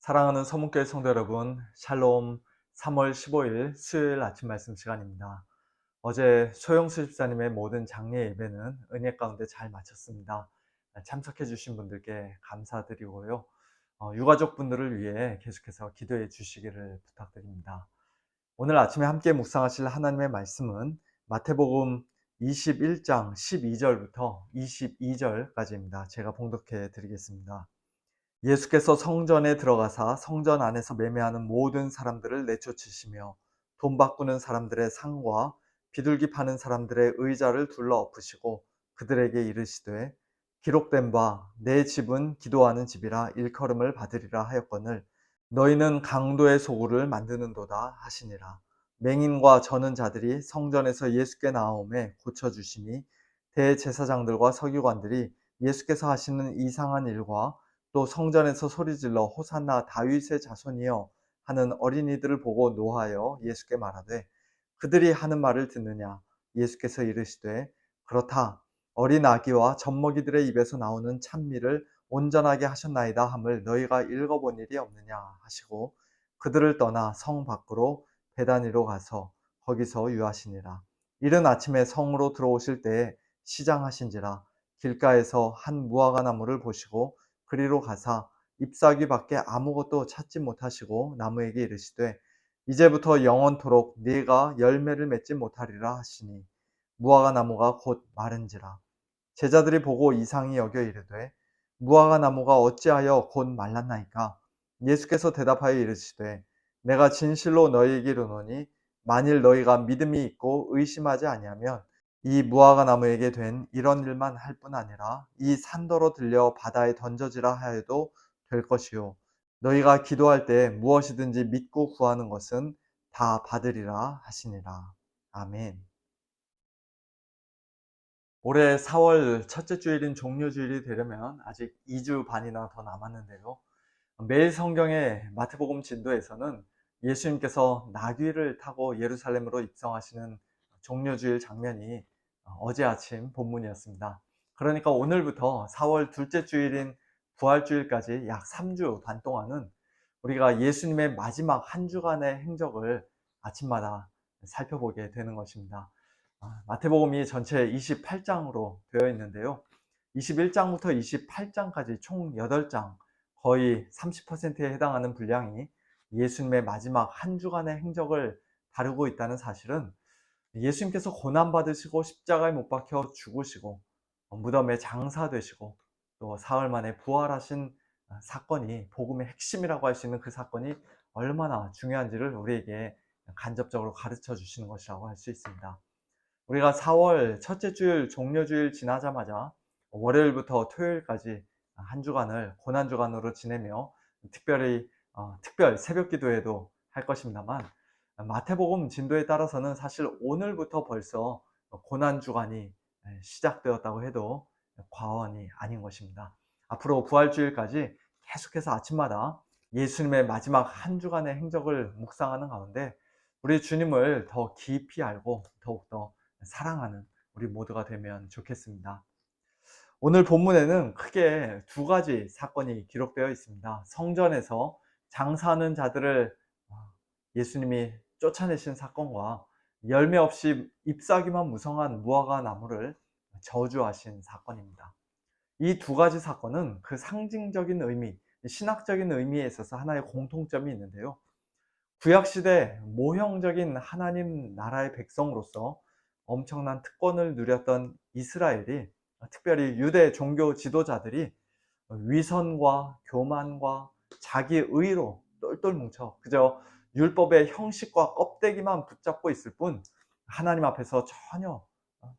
사랑하는 서문교회 성도 여러분, 샬롬. 3월 15일 수요일 아침 말씀 시간입니다. 어제 소영수 집사님의 모든 장례 예배는 은혜 가운데 잘 마쳤습니다. 참석해 주신 분들께 감사드리고요. 유가족분들을 위해 계속해서 기도해 주시기를 부탁드립니다. 오늘 아침에 함께 묵상하실 하나님의 말씀은 마태복음 21장 12절부터 22절까지입니다. 제가 봉독해 드리겠습니다. 예수께서 성전에 들어가사 성전 안에서 매매하는 모든 사람들을 내쫓으시며 돈 바꾸는 사람들의 상과 비둘기 파는 사람들의 의자를 둘러 엎으시고 그들에게 이르시되 기록된 바 내 집은 기도하는 집이라 일컬음을 받으리라 하였거늘 너희는 강도의 소굴을 만드는도다 하시니라. 맹인과 저는 자들이 성전에서 예수께 나아오매 고쳐주시니 대제사장들과 서기관들이 예수께서 하시는 이상한 일과 또 성전에서 소리질러 호산나 다윗의 자손이여 하는 어린이들을 보고 노하여 예수께 말하되 그들이 하는 말을 듣느냐. 예수께서 이르시되 그렇다. 어린 아기와 젖먹이들의 입에서 나오는 찬미를 온전하게 하셨나이다 함을 너희가 읽어본 일이 없느냐 하시고 그들을 떠나 성 밖으로 베다니로 가서 거기서 유하시니라. 이른 아침에 성으로 들어오실 때에 시장하신지라. 길가에서 한 무화과 나무를 보시고 그리로 가사 잎사귀 밖에 아무것도 찾지 못하시고 나무에게 이르시되 이제부터 영원토록 네가 열매를 맺지 못하리라 하시니 무화과 나무가 곧 마른지라. 제자들이 보고 이상히 여겨 이르되 무화과 나무가 어찌하여 곧 말랐나이까. 예수께서 대답하여 이르시되 내가 진실로 너희에게 이르노니 만일 너희가 믿음이 있고 의심하지 아니하면 이 무화과 나무에게 된 이런 일만 할 뿐 아니라 이 산더러 들려 바다에 던져지라 하여도 될 것이요 너희가 기도할 때 무엇이든지 믿고 구하는 것은 다 받으리라 하시니라. 아멘. 올해 4월 첫째 주일인 종료주일이 되려면 아직 2주 반이나 더 남았는데요. 매일 성경의 마태복음 진도에서는 예수님께서 나귀를 타고 예루살렘으로 입성하시는 종료주일 장면이 어제 아침 본문이었습니다. 그러니까 오늘부터 4월 둘째 주일인 부활주일까지 약 3주 반 동안은 우리가 예수님의 마지막 한 주간의 행적을 아침마다 살펴보게 되는 것입니다. 마태복음이 전체 28장으로 되어 있는데요. 21장부터 28장까지 총 8장, 거의 30%에 해당하는 분량이 예수님의 마지막 한 주간의 행적을 다루고 있다는 사실은 예수님께서 고난받으시고 십자가에 못 박혀 죽으시고 무덤에 장사되시고 또 사흘 만에 부활하신 사건이 복음의 핵심이라고 할 수 있는 그 사건이 얼마나 중요한지를 우리에게 간접적으로 가르쳐 주시는 것이라고 할 수 있습니다. 우리가 4월 첫째 주일 종료주일 지나자마자 월요일부터 토요일까지 한 주간을 고난주간으로 지내며 특별히 특별 새벽기도회도 할 것입니다만 마태복음 진도에 따라서는 사실 오늘부터 벌써 고난주간이 시작되었다고 해도 과언이 아닌 것입니다. 앞으로 부활주일까지 계속해서 아침마다 예수님의 마지막 한 주간의 행적을 묵상하는 가운데 우리 주님을 더 깊이 알고 더욱더 사랑하는 우리 모두가 되면 좋겠습니다. 오늘 본문에는 크게 두 가지 사건이 기록되어 있습니다. 성전에서 장사하는 자들을 예수님이 쫓아내신 사건과 열매 없이 잎사귀만 무성한 무화과 나무를 저주하신 사건입니다. 이 두 가지 사건은 그 상징적인 의미, 신학적인 의미에 있어서 하나의 공통점이 있는데요. 구약시대 모형적인 하나님 나라의 백성으로서 엄청난 특권을 누렸던 이스라엘이, 특별히 유대 종교 지도자들이 위선과 교만과 자기의로 똘똘 뭉쳐 그저 율법의 형식과 껍데기만 붙잡고 있을 뿐 하나님 앞에서 전혀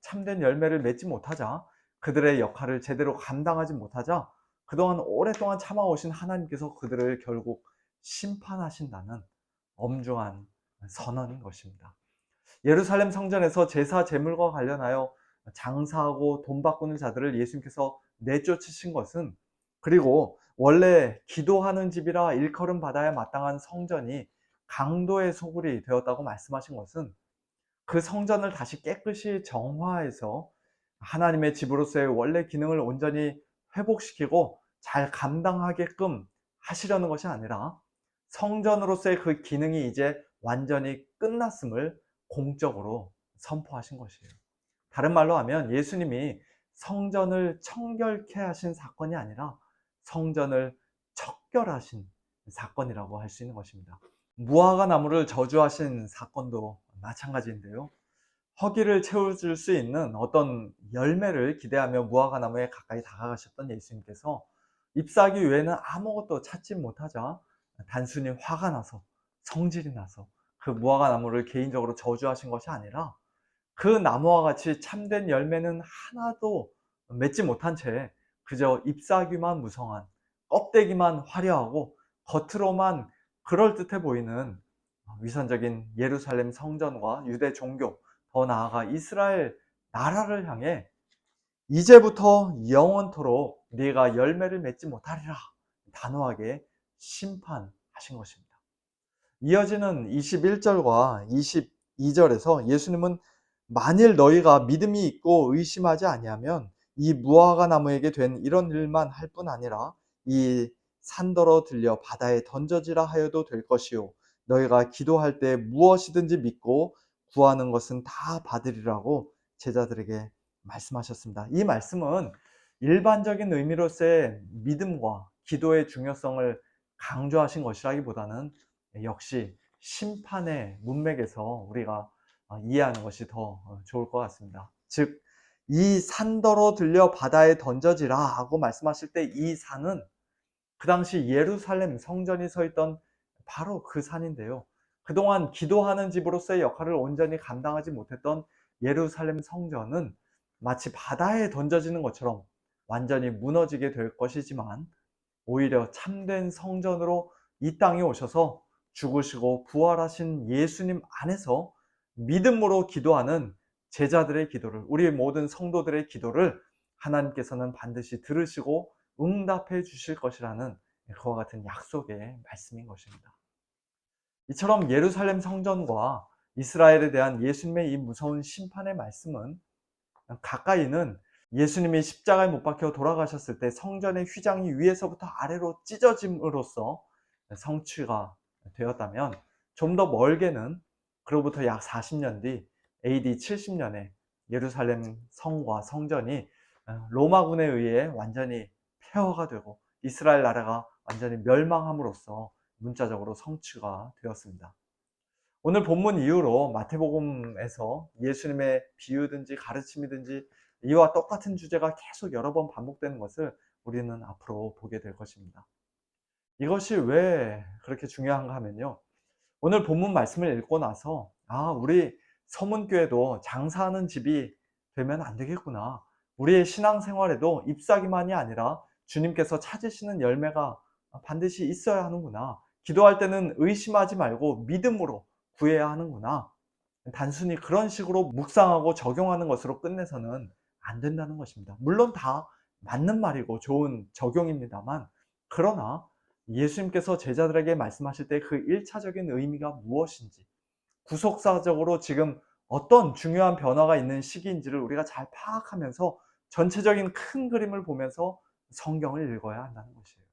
참된 열매를 맺지 못하자, 그들의 역할을 제대로 감당하지 못하자 그동안 오랫동안 참아오신 하나님께서 그들을 결국 심판하신다는 엄중한 선언인 것입니다. 예루살렘 성전에서 제사 제물과 관련하여 장사하고 돈 바꾸는 자들을 예수님께서 내쫓으신 것은, 그리고 원래 기도하는 집이라 일컬음 받아야 마땅한 성전이 강도의 소굴이 되었다고 말씀하신 것은 그 성전을 다시 깨끗이 정화해서 하나님의 집으로서의 원래 기능을 온전히 회복시키고 잘 감당하게끔 하시려는 것이 아니라 성전으로서의 그 기능이 이제 완전히 끝났음을 공적으로 선포하신 것이에요. 다른 말로 하면 예수님이 성전을 청결케 하신 사건이 아니라 성전을 척결하신 사건이라고 할 수 있는 것입니다. 무화과 나무를 저주하신 사건도 마찬가지인데요. 허기를 채워줄 수 있는 어떤 열매를 기대하며 무화과 나무에 가까이 다가가셨던 예수님께서 잎사귀 외에는 아무것도 찾지 못하자 단순히 화가 나서, 성질이 나서 그 무화과 나무를 개인적으로 저주하신 것이 아니라 그 나무와 같이 참된 열매는 하나도 맺지 못한 채 그저 잎사귀만 무성한, 껍데기만 화려하고 겉으로만 그럴듯해 보이는 위선적인 예루살렘 성전과 유대 종교, 더 나아가 이스라엘 나라를 향해 이제부터 영원토록 네가 열매를 맺지 못하리라 단호하게 심판하신 것입니다. 이어지는 21절과 22절에서 예수님은 만일 너희가 믿음이 있고 의심하지 아니하면 이 무화과 나무에게 된 이런 일만 할 뿐 아니라 이 산더러 들려 바다에 던져지라 하여도 될 것이요 너희가 기도할 때 무엇이든지 믿고 구하는 것은 다 받으리라고 제자들에게 말씀하셨습니다. 이 말씀은 일반적인 의미로서의 믿음과 기도의 중요성을 강조하신 것이라기보다는 역시 심판의 문맥에서 우리가 이해하는 것이 더 좋을 것 같습니다. 즉, 이 산더러 들려 바다에 던져지라 하고 말씀하실 때 이 산은 그 당시 예루살렘 성전이 서 있던 바로 그 산인데요. 그동안 기도하는 집으로서의 역할을 온전히 감당하지 못했던 예루살렘 성전은 마치 바다에 던져지는 것처럼 완전히 무너지게 될 것이지만 오히려 참된 성전으로 이 땅에 오셔서 죽으시고 부활하신 예수님 안에서 믿음으로 기도하는 제자들의 기도를, 우리 모든 성도들의 기도를 하나님께서는 반드시 들으시고 응답해 주실 것이라는 그와 같은 약속의 말씀인 것입니다. 이처럼 예루살렘 성전과 이스라엘에 대한 예수님의 이 무서운 심판의 말씀은 가까이는 예수님이 십자가에 못 박혀 돌아가셨을 때 성전의 휘장이 위에서부터 아래로 찢어짐으로써 성취가 되었다면, 좀 더 멀게는 그로부터 약 40년 뒤 AD 70년에 예루살렘 성과 성전이 로마군에 의해 완전히 폐허가 되고 이스라엘 나라가 완전히 멸망함으로써 문자적으로 성취가 되었습니다. 오늘 본문 이후로 마태복음에서 예수님의 비유든지 가르침이든지 이와 똑같은 주제가 계속 여러 번 반복되는 것을 우리는 앞으로 보게 될 것입니다. 이것이 왜 그렇게 중요한가 하면요, 오늘 본문 말씀을 읽고 나서 우리 서문교회도 장사하는 집이 되면 안 되겠구나, 우리의 신앙생활에도 잎사귀만이 아니라 주님께서 찾으시는 열매가 반드시 있어야 하는구나, 기도할 때는 의심하지 말고 믿음으로 구해야 하는구나, 단순히 그런 식으로 묵상하고 적용하는 것으로 끝내서는 안 된다는 것입니다. 물론 다 맞는 말이고 좋은 적용입니다만, 그러나 예수님께서 제자들에게 말씀하실 때 그 1차적인 의미가 무엇인지, 구속사적으로 지금 어떤 중요한 변화가 있는 시기인지를 우리가 잘 파악하면서 전체적인 큰 그림을 보면서 성경을 읽어야 한다는 것이에요.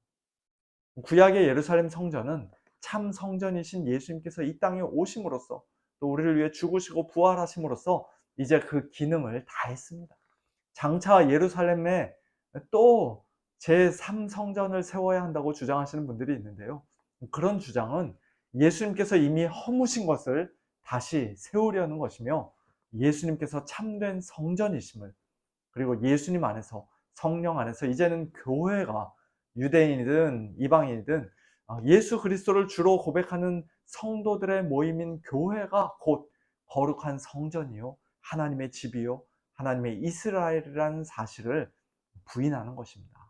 구약의 예루살렘 성전은 참 성전이신 예수님께서 이 땅에 오심으로써, 또 우리를 위해 죽으시고 부활하심으로써 이제 그 기능을 다 했습니다. 장차 예루살렘에 또 제3성전을 세워야 한다고 주장하시는 분들이 있는데요, 그런 주장은 예수님께서 이미 허무신 것을 다시 세우려는 것이며, 예수님께서 참된 성전이심을, 그리고 예수님 안에서, 성령 안에서 이제는 교회가 유대인이든 이방인이든 예수 그리스도를 주로 고백하는 성도들의 모임인 교회가 곧 거룩한 성전이요 하나님의 집이요 하나님의 이스라엘이라는 사실을 부인하는 것입니다.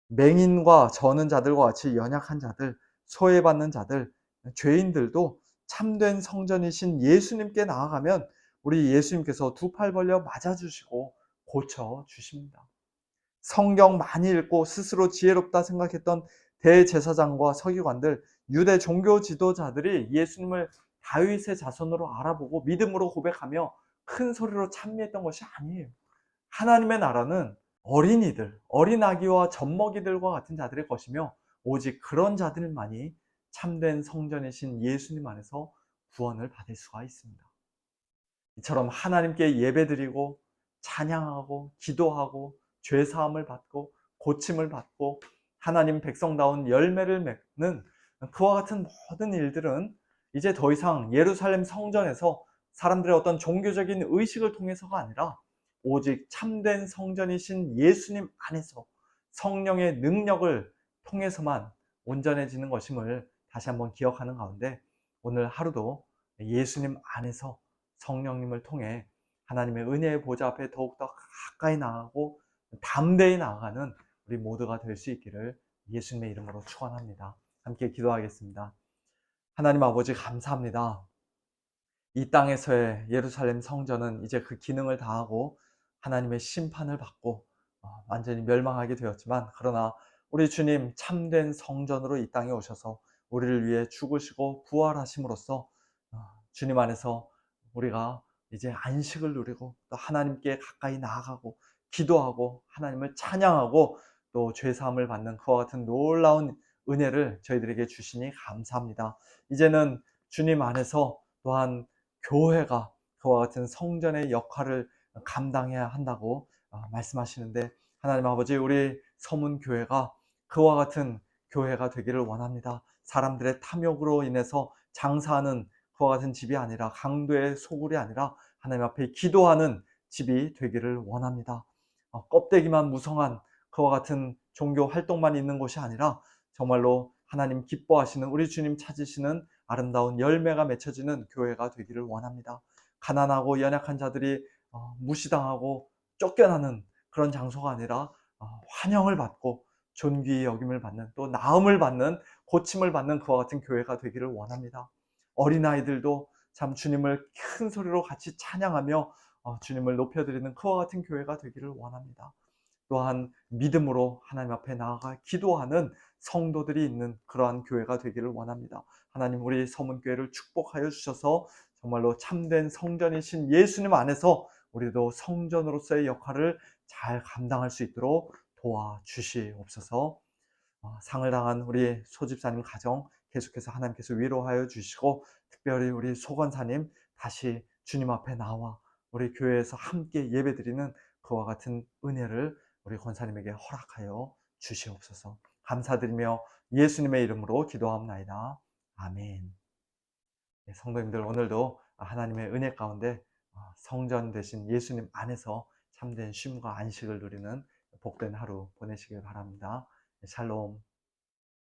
맹인과 저는 자들과 같이 연약한 자들, 소외받는 자들, 죄인들도 참된 성전이신 예수님께 나아가면 우리 예수님께서 두 팔 벌려 맞아주시고 고쳐주십니다. 성경 많이 읽고 스스로 지혜롭다 생각했던 대제사장과 서기관들, 유대 종교 지도자들이 예수님을 다윗의 자손으로 알아보고 믿음으로 고백하며 큰 소리로 찬미했던 것이 아니에요. 하나님의 나라는 어린이들, 어린아기와 젖먹이들과 같은 자들의 것이며 오직 그런 자들만이 참된 성전이신 예수님 안에서 구원을 받을 수가 있습니다. 이처럼 하나님께 예배드리고 찬양하고 기도하고 죄사함을 받고 고침을 받고 하나님 백성다운 열매를 맺는 그와 같은 모든 일들은 이제 더 이상 예루살렘 성전에서 사람들의 어떤 종교적인 의식을 통해서가 아니라 오직 참된 성전이신 예수님 안에서 성령의 능력을 통해서만 온전해지는 것임을 다시 한번 기억하는 가운데 오늘 하루도 예수님 안에서 성령님을 통해 하나님의 은혜의 보좌 앞에 더욱더 가까이 나아가고 담대히 나아가는 우리 모두가 될 수 있기를 예수님의 이름으로 축원합니다. 함께 기도하겠습니다. 하나님 아버지 감사합니다. 이 땅에서의 예루살렘 성전은 이제 그 기능을 다하고 하나님의 심판을 받고 완전히 멸망하게 되었지만, 그러나 우리 주님 참된 성전으로 이 땅에 오셔서 우리를 위해 죽으시고 부활하심으로써 주님 안에서 우리가 이제 안식을 누리고 또 하나님께 가까이 나아가고 기도하고 하나님을 찬양하고 또 죄사함을 받는 그와 같은 놀라운 은혜를 저희들에게 주시니 감사합니다. 이제는 주님 안에서 또한 교회가 그와 같은 성전의 역할을 감당해야 한다고 말씀하시는데, 하나님 아버지, 우리 서문교회가 그와 같은 교회가 되기를 원합니다. 사람들의 탐욕으로 인해서 장사하는 그와 같은 집이 아니라, 강도의 소굴이 아니라 하나님 앞에 기도하는 집이 되기를 원합니다. 껍데기만 무성한 그와 같은 종교 활동만 있는 곳이 아니라 정말로 하나님 기뻐하시는 우리 주님 찾으시는 아름다운 열매가 맺혀지는 교회가 되기를 원합니다. 가난하고 연약한 자들이 무시당하고 쫓겨나는 그런 장소가 아니라 환영을 받고 존귀히 여김을 받는, 또 나음을 받는, 고침을 받는 그와 같은 교회가 되기를 원합니다. 어린아이들도 참 주님을 큰 소리로 같이 찬양하며 주님을 높여드리는 그와 같은 교회가 되기를 원합니다. 또한 믿음으로 하나님 앞에 나아가 기도하는 성도들이 있는 그러한 교회가 되기를 원합니다. 하나님, 우리 서문교회를 축복하여 주셔서 정말로 참된 성전이신 예수님 안에서 우리도 성전으로서의 역할을 잘 감당할 수 있도록 도와주시옵소서. 상을 당한 우리 소집사님 가정 계속해서 하나님께서 위로하여 주시고, 특별히 우리 소건사님 다시 주님 앞에 나와 우리 교회에서 함께 예배드리는 그와 같은 은혜를 우리 권사님에게 허락하여 주시옵소서. 감사드리며 예수님의 이름으로 기도합나이다. 아멘. 성도님들, 오늘도 하나님의 은혜 가운데 성전 되신 예수님 안에서 참된 쉼과 안식을 누리는 복된 하루 보내시길 바랍니다. 샬롬.